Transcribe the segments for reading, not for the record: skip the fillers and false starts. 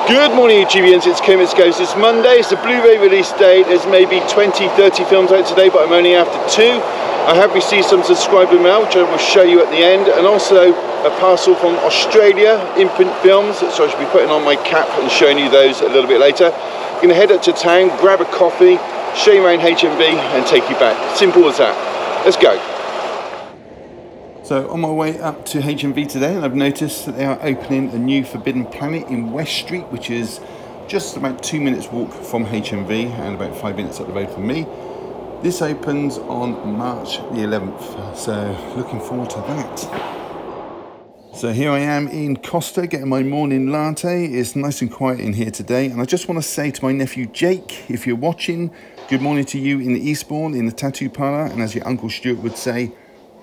Good morning YouTubians, it's Kim, it's Ghost. It's Monday, it's the Blu-ray release date. There's maybe 20, 30 films out today, but I'm only after 2. I have received some subscriber mail, which I will show you at the end, and also a parcel from Australia, Imprint Films, so I should be putting on my cap and showing you those a little bit later. I'm going to head up to town, grab a coffee, show you around HMV and take you back. Simple as that. Let's go. So on my way up to HMV today, and I've noticed that they are opening a new Forbidden Planet in West Street, which is just about 2 minutes walk from HMV and about 5 minutes up the road from me. This opens on March the 11th, so looking forward to that. So here I am in Costa getting my morning latte. It's nice and quiet in here today, and I just want to say to my nephew Jake, if you're watching, good morning to you in Eastbourne in the tattoo parlour, and as your Uncle Stuart would say,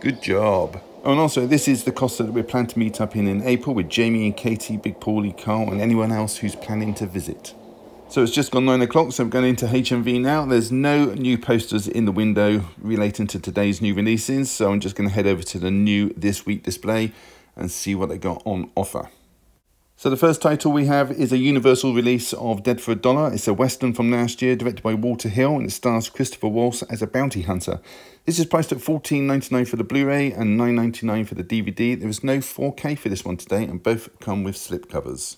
good job. Oh, and also, this is the Costa that we're planning to meet up in April with Jamie and Katie, Big Paulie, Carl and anyone else who's planning to visit. So it's just gone 9 o'clock, so I'm going into HMV now. There's no new posters in the window relating to today's new releases, so I'm just going to head over to the new This Week display and see what they got on offer. So the first title we have is a Universal release of Dead for a Dollar. It's a Western from last year, directed by Walter Hill, and it stars Christopher Waltz as a bounty hunter. This is priced at $14.99 for the Blu-ray and $9.99 for the DVD. There is no 4K for this one today, and both come with slipcovers.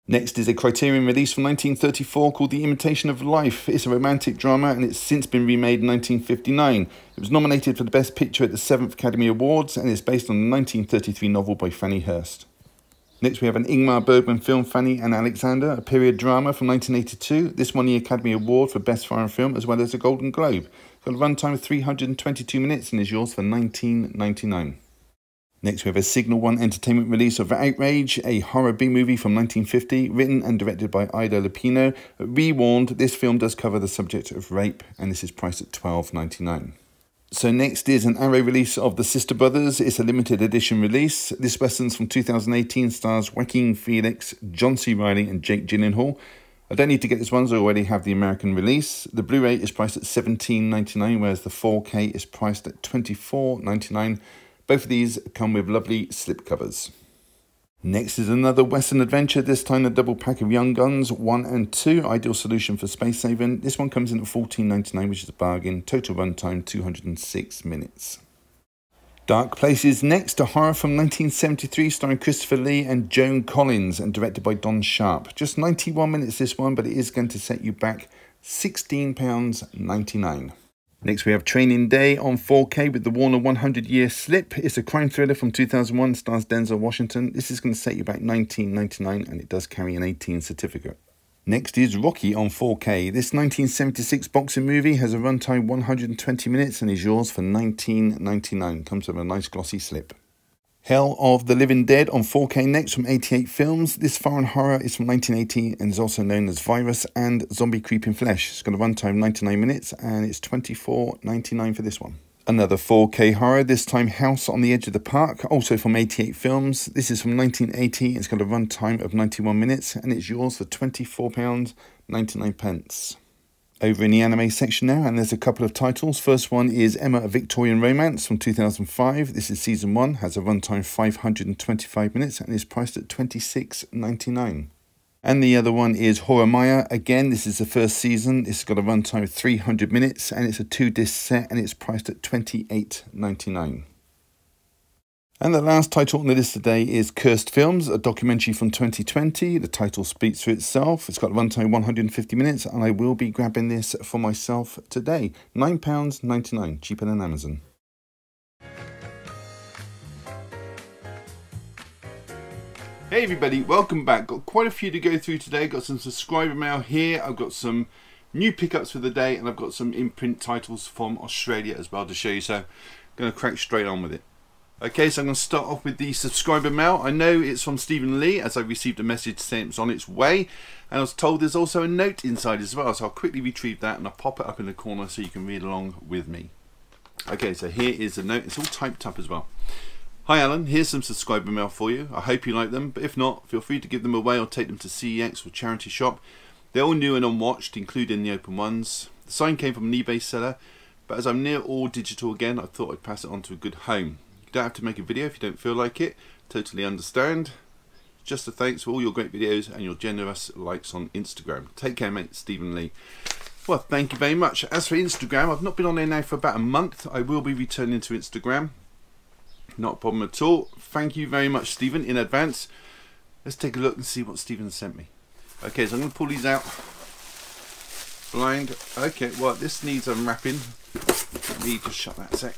Next is a Criterion release from 1934 called The Imitation of Life. It's a romantic drama, and it's since been remade in 1959. It was nominated for the Best Picture at the 7th Academy Awards, and it's based on the 1933 novel by Fanny Hurst. Next we have an Ingmar Bergman film, Fanny and Alexander, a period drama from 1982. This won the Academy Award for Best Foreign Film as well as a Golden Globe. It's got a runtime of 322 minutes and is yours for $19.99. Next we have a Signal One Entertainment release of Outrage, a horror B-movie from 1950, written and directed by Ida Lupino. Rewarned, this film does cover the subject of rape, and this is priced at $12.99. So next is an Arrow release of The Sister Brothers. It's a limited edition release. This western's from 2018, stars Joaquin Phoenix, John C. Reilly and Jake Gyllenhaal. I don't need to get this one, so I already have the American release. The Blu-ray is priced at $17.99, whereas the 4K is priced at $24.99. Both of these come with lovely slipcovers. Next is another Western adventure, this time a double pack of Young Guns 1 and 2, ideal solution for space saving. This one comes in at $14.99, which is a bargain. Total runtime 206 minutes. Dark Places next, a horror from 1973 starring Christopher Lee and Joan Collins and directed by Don Sharp. Just 91 minutes this one, but it is going to set you back £16.99. Next we have Training Day on 4K with the Warner 100-year slip. It's a crime thriller from 2001, stars Denzel Washington. This is going to set you back $19.99 and it does carry an 18 certificate. Next is Rocky on 4K. This 1976 boxing movie has a runtime 120 minutes and is yours for $19.99. Comes with a nice glossy slip. Hell of the Living Dead on 4K next from 88 Films. This foreign horror is from 1980 and is also known as Virus and Zombie Creeping Flesh. It's got a runtime 99 minutes and it's $24.99 for this one. Another 4K horror, this time House on the Edge of the Park, also from 88 Films. This is from 1980. It's got a runtime of 91 minutes and it's yours for £24.99. Over in the anime section now, and there's a couple of titles. First one is Emma, a Victorian Romance from 2005. This is season 1, has a runtime 525 minutes and is priced at $26.99. And the other one is Horimiya. Again, this is the first season. It's got a runtime of 300 minutes and it's a 2-disc set and it's priced at $28.99. And the last title on the list today is Cursed Films, a documentary from 2020. The title speaks for itself. It's got a runtime 150 minutes, and I will be grabbing this for myself today. £9.99, cheaper than Amazon. Hey everybody, welcome back. Got quite a few to go through today. Got some subscriber mail here. I've got some new pickups for the day, and I've got some imprint titles from Australia as well to show you. So I'm going to crack straight on with it. Okay, so I'm going to start off with the subscriber mail. I know it's from Stephen Lee, as I received a message saying it's on its way. And I was told there's also a note inside as well, so I'll quickly retrieve that and I'll pop it up in the corner so you can read along with me. Okay, so here is the note. It's all typed up as well. Hi Alan, here's some subscriber mail for you. I hope you like them, but if not, feel free to give them away or take them to CEX or charity shop. They're all new and unwatched, including the open ones. The sign came from an eBay seller, but as I'm near all digital again, I thought I'd pass it on to a good home. You don't have to make a video if you don't feel like it. Totally understand. just a thanks for all your great videos and your generous likes on Instagram. Take care, mate. Stephen Lee. Well, thank you very much. As for Instagram, I've not been on there now for about a month. I will be returning to Instagram. Not a problem at all. Thank you very much, Stephen, in advance. Let's take a look and see what Stephen sent me. Okay, so I'm going to pull these out. Blind. Okay, well, this needs unwrapping. Let me just shut that a sec.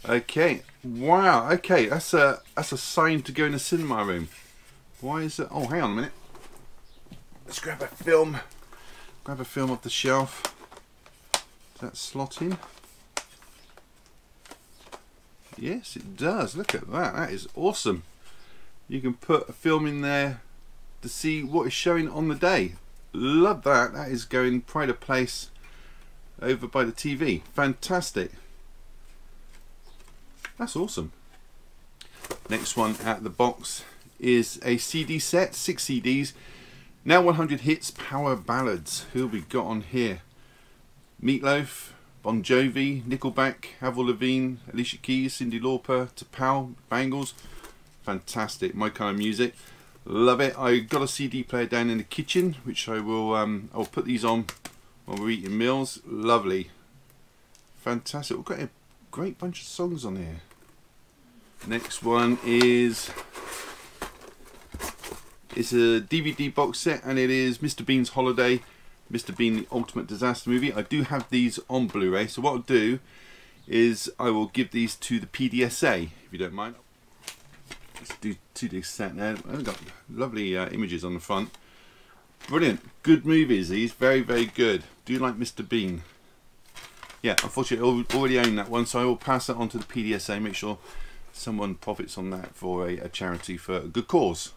Okay. Wow. Okay, that's a sign to go in a cinema room. Why is it? Oh, hang on a minute. Let's grab a film. Grab a film off the shelf. Does that slot in? Yes, it does. Look at that. That is awesome. You can put a film in there to see what is showing on the day. Love that. That is going pride of place over by the TV. Fantastic. That's awesome. Next one out of the box is a CD set, 6 CDs. Now 100 hits, power ballads. Who have we got on here? Meatloaf, Bon Jovi, Nickelback, Avril Lavigne, Alicia Keys, Cyndi Lauper, T'Pau, Bangles. Fantastic, my kind of music. Love it. I got a CD player down in the kitchen, which I'll put these on while we're eating meals. Lovely, fantastic. We've got a great bunch of songs on here. Next one is. It's a DVD box set, and it is Mr. Bean's Holiday, Mr. Bean the Ultimate Disaster Movie. I do have these on Blu-ray, so what I'll do is I will give these to the PDSA, if you don't mind. Let's do 2D set now. I've got lovely images on the front. Brilliant. Good movies, these. Very, very good. Do you like Mr. Bean? Yeah, unfortunately, I already own that one, so I will pass that on to the PDSA. Make sure someone profits on that for a charity for a good cause.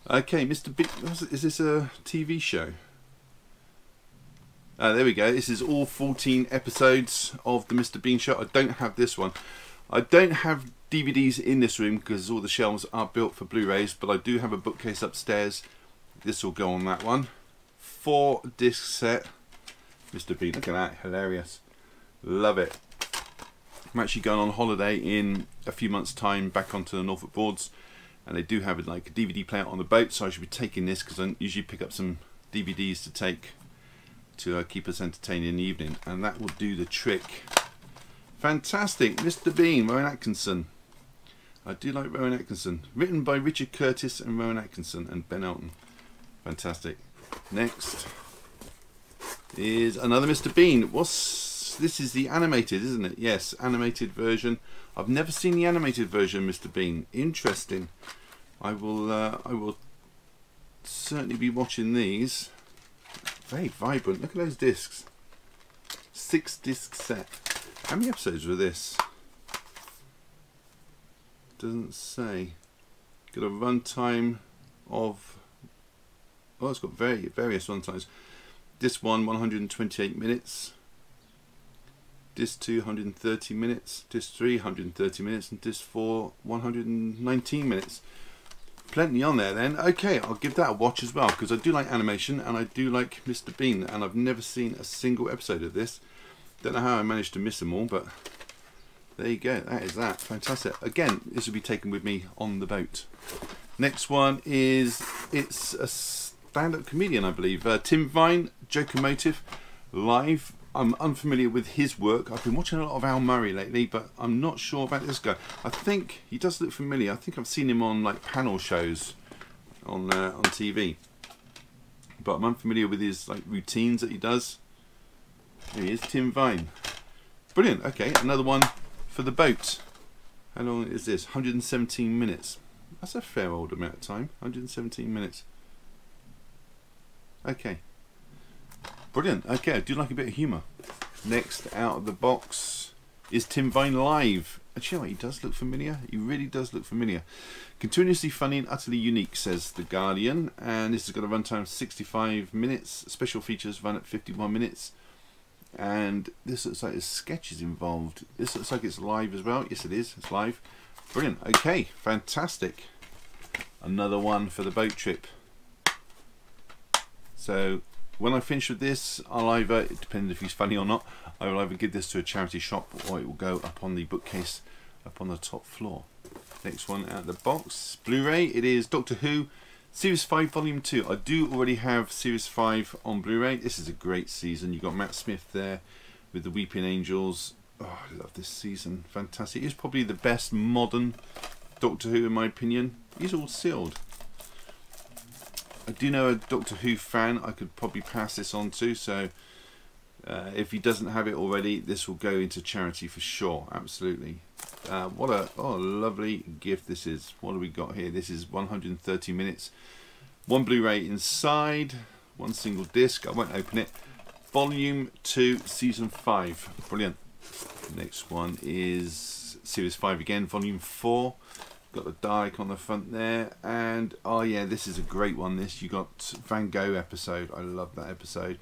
Okay, Mr. Bean, is this a TV show? There we go. This is all 14 episodes of the Mr. Bean show. I don't have this one. I don't have DVDs in this room because all the shelves are built for Blu-rays, but I do have a bookcase upstairs. This will go on that one. 4 disc set. Mr. Bean, look at that, hilarious. Love it. I'm actually going on holiday in a few months' time back onto the Norfolk Broads. And they do have like a DVD player on the boat, so I should be taking this because I usually pick up some DVDs to take to keep us entertained in the evening, and that will do the trick. Fantastic, Mr. Bean, Rowan Atkinson. I do like Rowan Atkinson. Written by Richard Curtis and Rowan Atkinson and Ben Elton. Fantastic. Next is another Mr. Bean. This is the animated, isn't it? Yes, animated version. I've never seen the animated version, Mr. Bean. Interesting. I will certainly be watching these. Very vibrant. Look at those discs. 6 disc set. How many episodes were this? Doesn't say. Got a runtime of. Oh, it's got various runtimes. Disc 1, 128 minutes. Disc 2, 130 minutes, Disc 3, 130 minutes, and Disc 4, 119 minutes. Plenty on there then. Okay, I'll give that a watch as well, because I do like animation, and I do like Mr. Bean, and I've never seen a single episode of this. Don't know how I managed to miss them all, but there you go, that is that. Fantastic. Again, this will be taken with me on the boat. Next one is, it's a stand-up comedian, I believe. Tim Vine, Jokomotive, live. I'm unfamiliar with his work. I've been watching a lot of Al Murray lately, but I'm not sure about this guy. I think he does look familiar. I think I've seen him on like panel shows on TV, but I'm unfamiliar with his like routines that he does. Here he is, Tim Vine. Brilliant. Okay, another one for the boat. How long is this? 117 minutes. That's a fair old amount of time. 117 minutes. Okay. Brilliant. Okay, I do like a bit of humour. Next out of the box is Tim Vine Live. Actually, you know what, he does look familiar. He really does look familiar. Continuously funny and utterly unique, says The Guardian. And this has got a runtime of 65 minutes. Special features run at 51 minutes. And this looks like there's sketches involved. This looks like it's live as well. Yes, it is. It's live. Brilliant. Okay, fantastic. Another one for the boat trip. So when I finish with this, I'll either, it depends if he's funny or not, I will either give this to a charity shop or it will go up on the bookcase up on the top floor. Next one out of the box, Blu-ray. It is Doctor Who Series 5 Volume 2. I do already have Series 5 on Blu-ray. This is a great season. You've got Matt Smith there with the Weeping Angels. Oh, I love this season. Fantastic. It's probably the best modern Doctor Who in my opinion. He's all sealed. I do know a Doctor Who fan I could probably pass this on to, so if he doesn't have it already, this will go into charity for sure. Absolutely. What a lovely gift this is. What do we got here? This is 130 minutes. One Blu-ray inside, one single disc. I won't open it. Volume 2, Season 5. Brilliant. Next one is Series 5 again, Volume 4. Got the Dalek on the front there, and oh yeah, this is a great one. This, you got Van Gogh episode. I love that episode.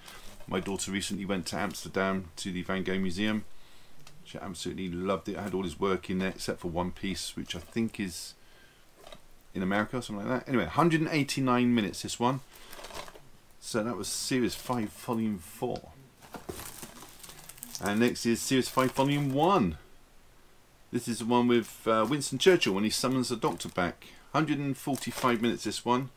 My daughter recently went to Amsterdam to the Van Gogh Museum. She absolutely loved it. I had all his work in there except for one piece, which I think is in America or something like that. Anyway, 189 minutes this one. So that was Series 5 Volume 4. And next is Series 5 Volume 1. This is the one with Winston Churchill when he summons the Doctor back. 145 minutes this one.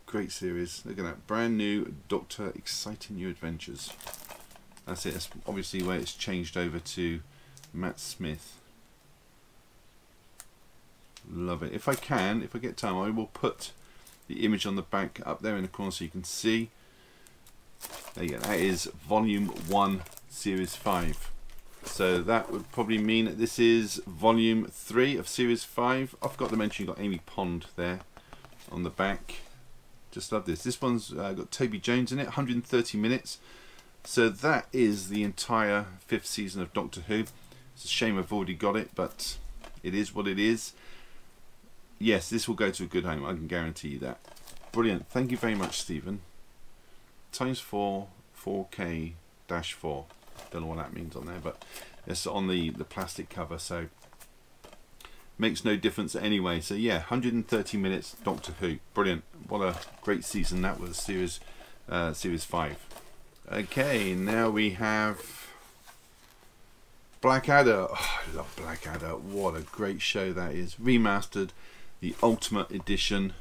Great series. Look at that. Brand new Doctor, exciting new adventures. That's it. That's obviously where it's changed over to Matt Smith. Love it. If I can, if I get time, I will put the image on the back up there in the corner so you can see. There you go. That is Volume 1, Series 5. So that would probably mean that this is Volume 3 of Series 5. I forgot to mention you got Amy Pond there on the back. Just love this. This one's got Toby Jones in it, 130 minutes. So that is the entire 5th season of Doctor Who. It's a shame I've already got it, but it is what it is. Yes, this will go to a good home, I can guarantee you that. Brilliant. Thank you very much, Stephen. ×4, 4K-4. Don't know what that means on there, but it's on the plastic cover, so makes no difference anyway. So yeah, 130 minutes Doctor Who. Brilliant. What a great season that was. Series 5. Okay, now we have Blackadder. Oh, I love Blackadder. What a great show that is. Remastered, the Ultimate Edition.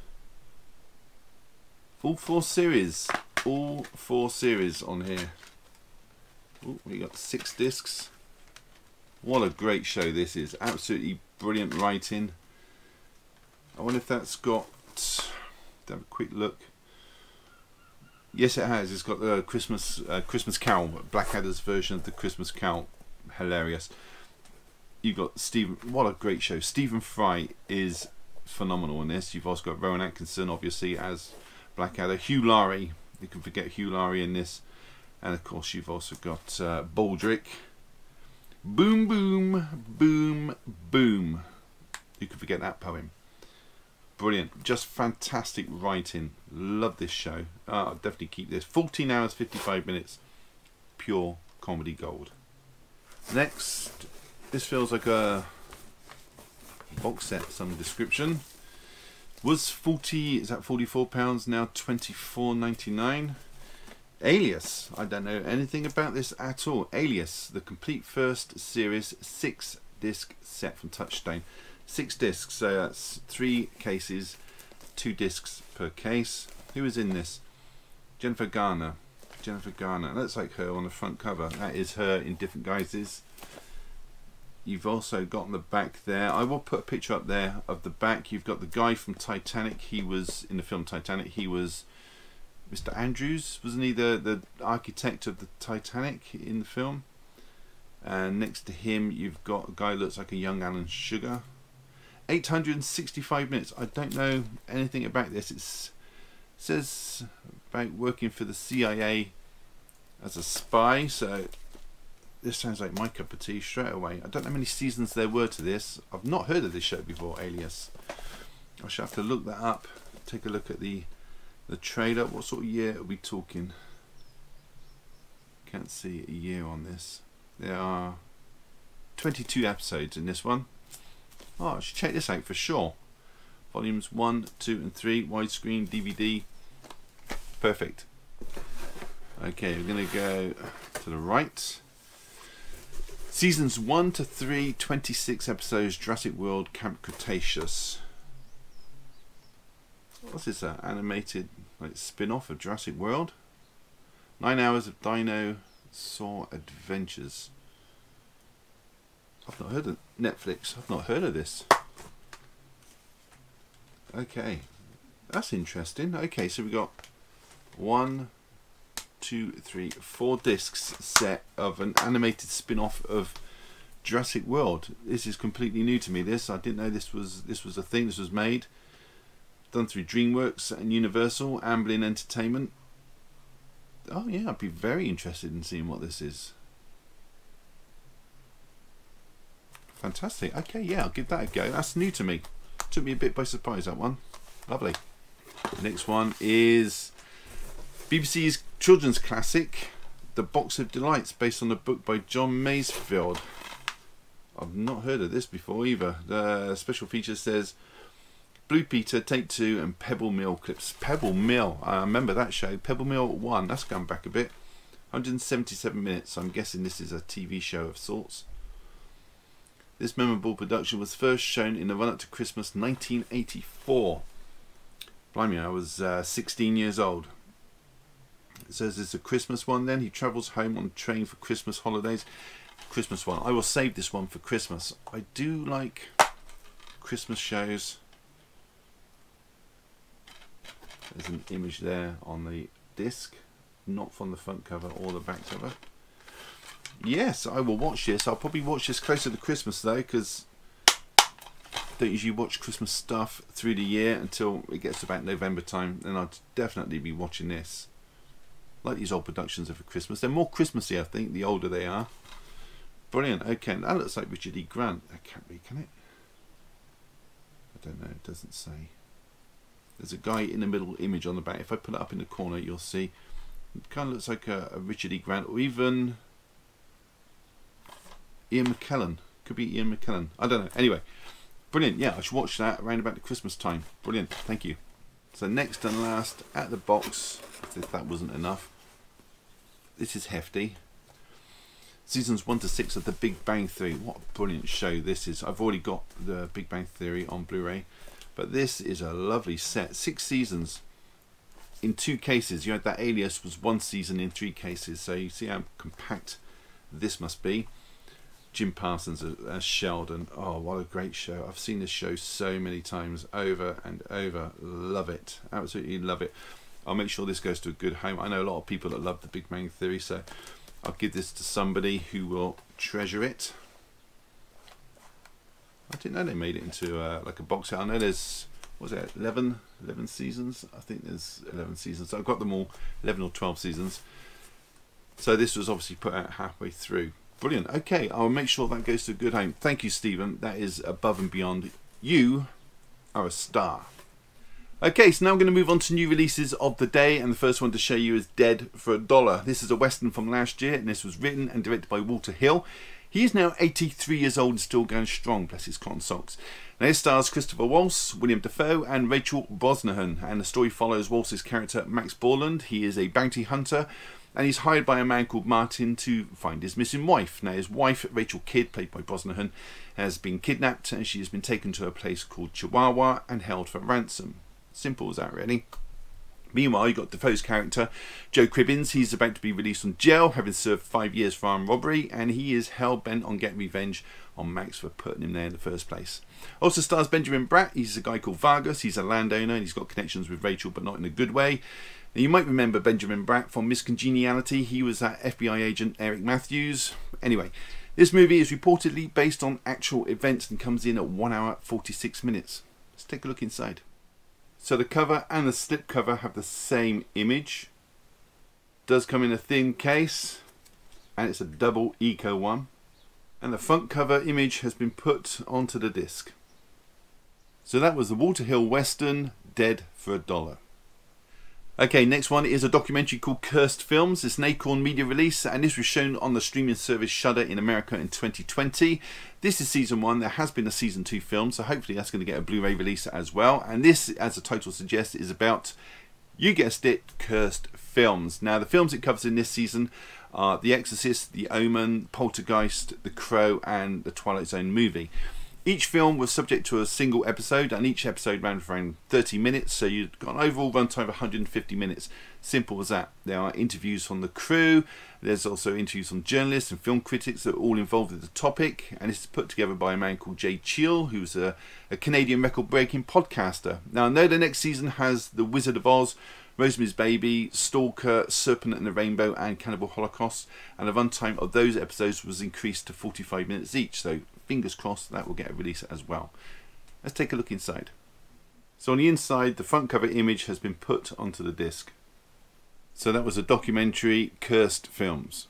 All 4 series. All 4 series on here. Ooh, we got 6 discs. What a great show this is. Absolutely brilliant writing. I wonder if that's got... have a quick look. Yes, it has. It's got the Christmas Carol, Blackadder's version of the Christmas Carol. Hilarious. You've got Stephen. What a great show. Stephen Fry is phenomenal in this. You've also got Rowan Atkinson, obviously, as Blackadder. Hugh Laurie. You can forget Hugh Laurie in this. And of course you've also got Baldrick. Boom, boom, boom, boom. You can forget that poem. Brilliant. Just fantastic writing. Love this show. I'll definitely keep this. 14 hours, 55 minutes. Pure comedy gold. Next, this feels like a box set, some description. Was 40, is that £44? Now £24.99. Alias, I don't know anything about this at all. Alias, the complete first series 6-disc set from Touchstone. 6 discs, so that's 3 cases, 2 discs per case. Who is in this? Jennifer Garner. Jennifer Garner. Looks like her on the front cover. That is her in different guises. You've also got on the back there, I will put a picture up there of the back. You've got the guy from Titanic. He was in the film Titanic. He was Mr. Andrews, wasn't he the architect of the Titanic in the film? And next to him you've got a guy who looks like a young Alan Sugar. 865 minutes. I don't know anything about this. It says about working for the CIA as a spy, so this sounds like my cup of tea straight away. I don't know how many seasons there were to this. I've not heard of this show before, Alias. I shall have to look that up. Take a look at the trailer. What sort of year are we talking? Can't see a year on this. There are 22 episodes in this one. Oh, I should check this out for sure. Volumes 1, 2 and 3, widescreen, DVD. Perfect. Okay, we're going to go to the right. Seasons 1 to 3, 26 episodes, Jurassic World Camp Cretaceous. What's this, animated like spin-off of Jurassic World? 9 hours of dinosaur adventures. I've not heard of Netflix. I've not heard of this. Okay, that's interesting. Okay, so we got 1, 2, 3, 4 discs set of an animated spin-off of Jurassic World. This is completely new to me. I didn't know this was a thing. This was made, done through DreamWorks and Universal, Amblin Entertainment. Oh yeah, I'd be very interested in seeing what this is. Fantastic. Okay, yeah, I'll give that a go. That's new to me. Took me a bit by surprise, that one. Lovely. The next one is BBC's children's classic, The Box of Delights, based on a book by John Masefield. I've not heard of this before either. The special feature says Blue Peter, Take 2 and Pebble Mill clips. Pebble Mill, I remember that show. Pebble Mill 1, that's gone back a bit. 177 minutes, I'm guessing this is a TV show of sorts. This memorable production was first shown in the run-up to Christmas 1984. Blimey, I was 16 years old. It says it's a Christmas one then. He travels home on a train for Christmas holidays. Christmas one. I will save this one for Christmas. I do like Christmas shows. There's an image there on the disc, not from the front cover or the back cover. Yes, I will watch this. I'll probably watch this closer to Christmas though, because I don't usually watch Christmas stuff through the year until it gets about November time. Then I'll definitely be watching this. I like these old productions over Christmas. They're more Christmassy, I think, the older they are. Brilliant. Okay, that looks like Richard E. Grant. That can't be, can it? I don't know. It doesn't say. There's a guy in the middle image on the back. If I put it up in the corner, you'll see. It kind of looks like a Richard E. Grant, or even Ian McKellen. Could be Ian McKellen. I don't know. Anyway, brilliant. Yeah, I should watch that around about the Christmas time. Brilliant. Thank you. So next and last at the box, if that wasn't enough, this is hefty. Seasons 1 to 6 of The Big Bang Theory. What a brilliant show this is. I've already got The Big Bang Theory on Blu-ray, but this is a lovely set. 6 seasons in 2 cases. You had that Alias was 1 season in 3 cases, so you see how compact this must be. Jim Parsons as Sheldon. Oh, what a great show. I've seen this show so many times, over and over. Love it. Absolutely love it. I'll make sure this goes to a good home. I know a lot of people that love The Big Bang Theory, so I'll give this to somebody who will treasure it. I didn't know they made it into like a box set. I know there's, what was it, 11 seasons? I think there's 11 seasons. So I've got them all, 11 or 12 seasons. So this was obviously put out halfway through. Brilliant. Okay, I'll make sure that goes to a good home. Thank you, Stephen. That is above and beyond. You are a star. Okay, so now I'm going to move on to new releases of the day, and the first one to show you is Dead for $1. This is a Western from last year, and this was written and directed by Walter Hill. He is now 83 years old and still going strong, bless his cotton socks. Now it stars Christopher Waltz, William Dafoe and Rachel Brosnahan, and the story follows Waltz's character Max Borland. He is a bounty hunter, and he's hired by a man called Martin to find his missing wife. Now his wife, Rachel Kidd, played by Brosnahan, has been kidnapped, and she has been taken to a place called Chihuahua and held for ransom. Simple as that, really. Meanwhile, you've got Defoe's character, Joe Cribbins. He's about to be released from jail, having served 5 years for armed robbery, and he is hell-bent on getting revenge on Max for putting him there in the first place. Also stars Benjamin Bratt. He's a guy called Vargas. He's a landowner, and he's got connections with Rachel, but not in a good way. Now, you might remember Benjamin Bratt from Miss Congeniality. He was that FBI agent Eric Matthews. Anyway, this movie is reportedly based on actual events and comes in at 1 hour 46 minutes. Let's take a look inside. So the cover and the slipcover have the same image. Does come in a thin case, and it's a double eco one. And the front cover image has been put onto the disc. So that was the Walter Hill Western, Dead for $1. Okay, next one is a documentary called Cursed Films. It's an Acorn Media release, and this was shown on the streaming service Shudder in America in 2020. This is season 1. There has been a season 2 film, so hopefully that's going to get a Blu-ray release as well. And this, as the title suggests, is about You guessed it, Cursed Films. Now, the films it covers in this season are The Exorcist, The Omen, Poltergeist, The Crow, and the Twilight Zone movie. Each film was subject to a single episode, and each episode ran for around 30 minutes, so you've got an overall runtime of 150 minutes. Simple as that. There are interviews from the crew, there's also interviews from journalists and film critics that are all involved with the topic, and it's put together by a man called Jay Cheel, who's a Canadian record-breaking podcaster. Now, I know the next season has The Wizard of Oz, Rosemary's Baby, Stalker, Serpent and the Rainbow, and Cannibal Holocaust, and the runtime of those episodes was increased to 45 minutes each, so fingers crossed that will get a release as well. Let's take a look inside. So on the inside, the front cover image has been put onto the disc. So that was a documentary, Cursed Films.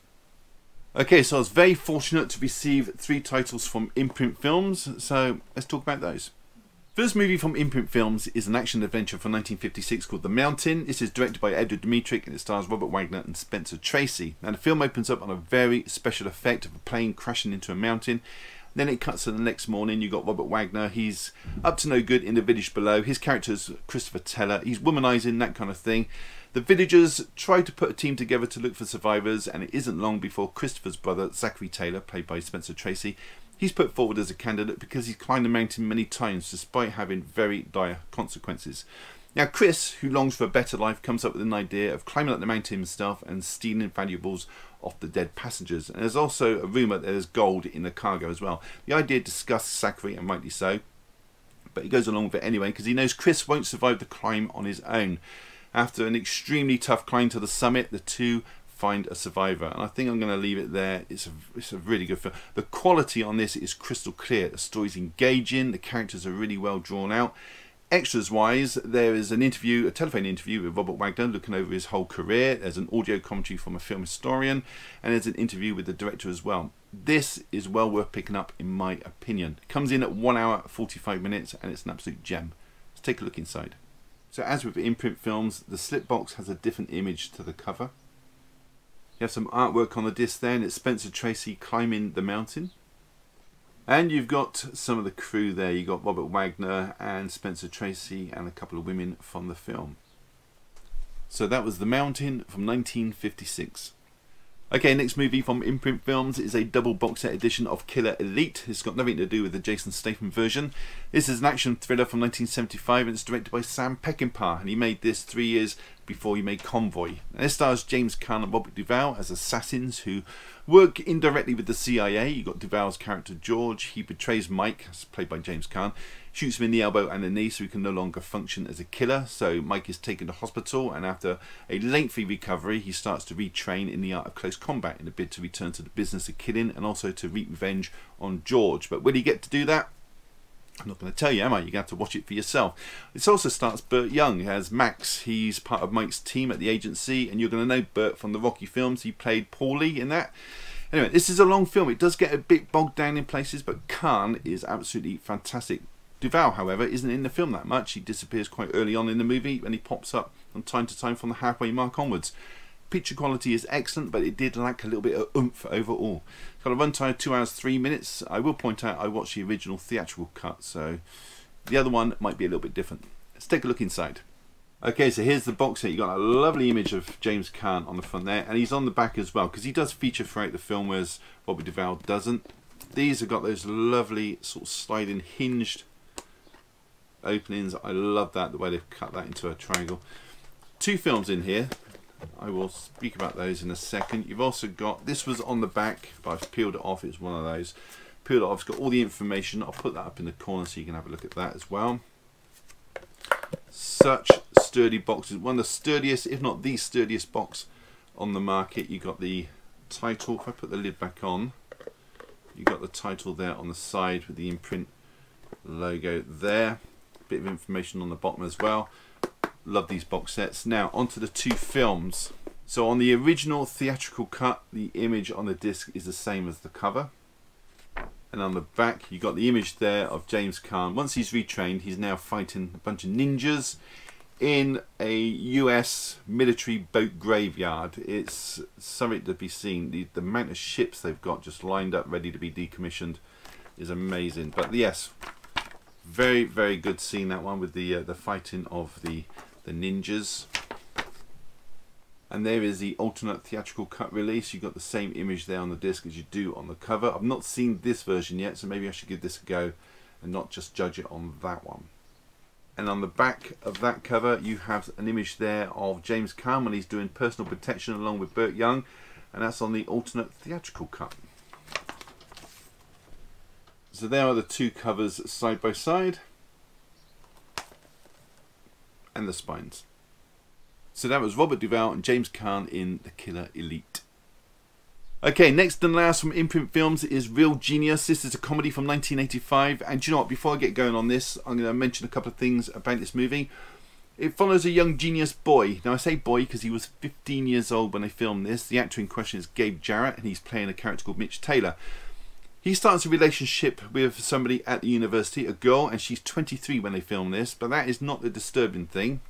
Okay, so I was very fortunate to receive 3 titles from Imprint Films, so let's talk about those. First movie from Imprint Films is an action adventure from 1956 called The Mountain. This is directed by Edward Dmytryk and it stars Robert Wagner and Spencer Tracy. Now the film opens up on a very special effect of a plane crashing into a mountain. Then it cuts to the next morning. You've got Robert Wagner. He's up to no good in the village below. His character is Christopher Teller. He's womanizing, that kind of thing. The villagers try to put a team together to look for survivors, and it isn't long before Christopher's brother, Zachary Taylor, played by Spencer Tracy, he's put forward as a candidate because he's climbed the mountain many times despite having very dire consequences. Now Chris, who longs for a better life, comes up with an idea of climbing up the mountain himself and stealing valuables off the dead passengers. And there's also a rumour that there's gold in the cargo as well. The idea disgusts Zachary, and rightly so, but he goes along with it anyway because he knows Chris won't survive the climb on his own. After an extremely tough climb to the summit, the two find a survivor, and I think I'm going to leave it there. It's a really good film. The quality on this is crystal clear. The story's engaging, the characters are really well drawn out. Extras wise, there is an interview, a telephone interview with Robert Wagner looking over his whole career. There's an audio commentary from a film historian, and there's an interview with the director as well. This is well worth picking up in my opinion. It comes in at 1 hour 45 minutes and it's an absolute gem. Let's take a look inside. So as with Imprint Films, the slip box has a different image to the cover. You have some artwork on the disc there, and it's Spencer Tracy climbing the mountain. And you've got some of the crew there. You've got Robert Wagner and Spencer Tracy and a couple of women from the film. So that was The Mountain from 1956. Okay, next movie from Imprint Films is a double box set edition of Killer Elite. It's got nothing to do with the Jason Statham version. This is an action thriller from 1975 and it's directed by Sam Peckinpah, and he made this 3 years before he made Convoy. And this stars James Caan and Robert Duvall as assassins who work indirectly with the CIA. You've got Duvall's character George. He betrays Mike, as played by James Caan, shoots him in the elbow and the knee so he can no longer function as a killer. So Mike is taken to hospital, and after a lengthy recovery he starts to retrain in the art of close combat in a bid to return to the business of killing and also to wreak revenge on George. But will he get to do that? I'm not going to tell you, am I? You're going to have to watch it for yourself. This also starts Burt Young as Max. He's part of Mike's team at the agency, and you're going to know Burt from the Rocky films. He played Paulie in that. Anyway, this is a long film. It does get a bit bogged down in places, but Caan is absolutely fantastic. Duvall, however, isn't in the film that much. He disappears quite early on in the movie, and he pops up from time to time from the halfway mark onwards. Picture quality is excellent, but it did lack a little bit of oomph overall. It's got a runtime of 2 hours 3 minutes. I will point out I watched the original theatrical cut, so the other one might be a little bit different. Let's take a look inside. Okay, so here's the box set. You've got a lovely image of James Caan on the front there, and he's on the back as well, because he does feature throughout the film, whereas Robert Duvall doesn't. These have got those lovely sort of sliding hinged openings. I love that, the way they've cut that into a triangle. 2 films in here. I will speak about those in a second. You've also got, this was on the back, but I've peeled it off. It's one of those. Peeled it off. It's got all the information. I'll put that up in the corner so you can have a look at that as well. Such sturdy boxes. One of the sturdiest, if not the sturdiest box on the market. You've got the title. If I put the lid back on, you've got the title there on the side with the Imprint logo there. Bit of information on the bottom as well. Love these box sets. Now onto the 2 films. So on the original theatrical cut, the image on the disc is the same as the cover, and on the back you got the image there of James Caan. Once he's retrained, he's now fighting a bunch of ninjas in a US military boat graveyard. It's something to be seen. The amount of ships they've got just lined up ready to be decommissioned is amazing. But yes, very, very good seeing that one with the fighting of the ninjas. And there is the alternate theatrical cut release. You've got the same image there on the disc as you do on the cover. I've not seen this version yet, so maybe I should give this a go and not just judge it on that one. And on the back of that cover, you have an image there of James Caan when he's doing personal protection along with Burt Young, and that's on the alternate theatrical cut. So there are the two covers side by side, and the spines. So that was Robert Duvall and James Caan in The Killer Elite. Okay, next and last from Imprint Films is Real Genius. This is a comedy from 1985, and do you know what, before I get going on this, I'm going to mention a couple of things about this movie. It follows a young genius boy. Now I say boy because he was 15 years old when they filmed this. The actor in question is Gabe Jarrett, and he's playing a character called Mitch Taylor. He starts a relationship with somebody at the university, a girl, and she's 23 when they film this, but that is not the disturbing thing.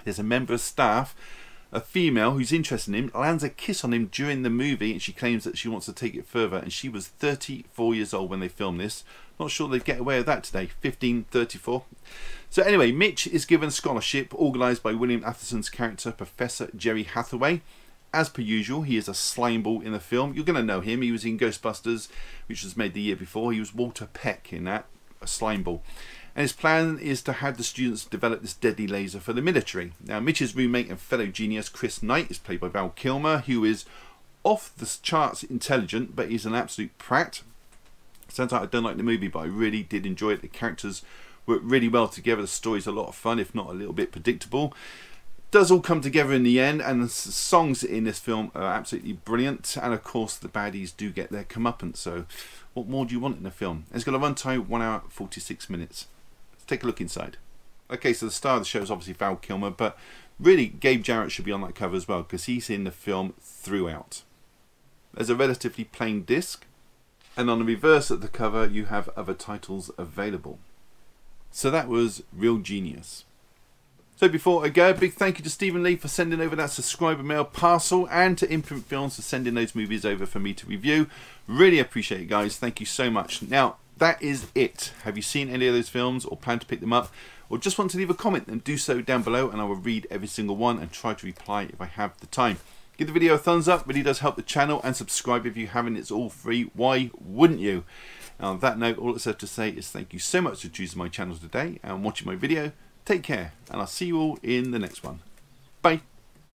There's a member of staff, a female who's interested in him, lands a kiss on him during the movie, and she claims that she wants to take it further, and she was 34 years old when they filmed this. Not sure they'd get away with that today. 15, 34. So anyway, Mitch is given a scholarship organised by William Athelson's character, Professor Jerry Hathaway. As per usual, he is a slimeball in the film. You're going to know him. He was in Ghostbusters, which was made the year before. He was Walter Peck in that, a slimeball. And his plan is to have the students develop this deadly laser for the military. Now, Mitch's roommate and fellow genius, Chris Knight, is played by Val Kilmer, who is off the charts intelligent, but he's an absolute prat. Sounds like I don't like the movie, but I really did enjoy it. The characters work really well together. The story's a lot of fun, if not a little bit predictable. It does all come together in the end, and the songs in this film are absolutely brilliant. And of course, the baddies do get their comeuppance. So, what more do you want in a film? It's got a runtime 1 hour 46 minutes. Take a look inside. Okay, so the star of the show is obviously Val Kilmer, but really Gabe Jarrett should be on that cover as well because he's in the film throughout. There's a relatively plain disc, and on the reverse of the cover you have other titles available. So that was Real Genius. So before I go, a big thank you to Stephen Lee for sending over that subscriber mail parcel, and to Imprint Films for sending those movies over for me to review. Really appreciate it, guys. Thank you so much. Now, that is it. Have you seen any of those films or plan to pick them up, or just want to leave a comment, then do so down below and I will read every single one and try to reply if I have the time. Give the video a thumbs up, really does help the channel, and subscribe if you haven't. It's all free. Why wouldn't you? And on that note, all it's left to say is thank you so much for choosing my channel today and watching my video. Take care, and I'll see you all in the next one. Bye.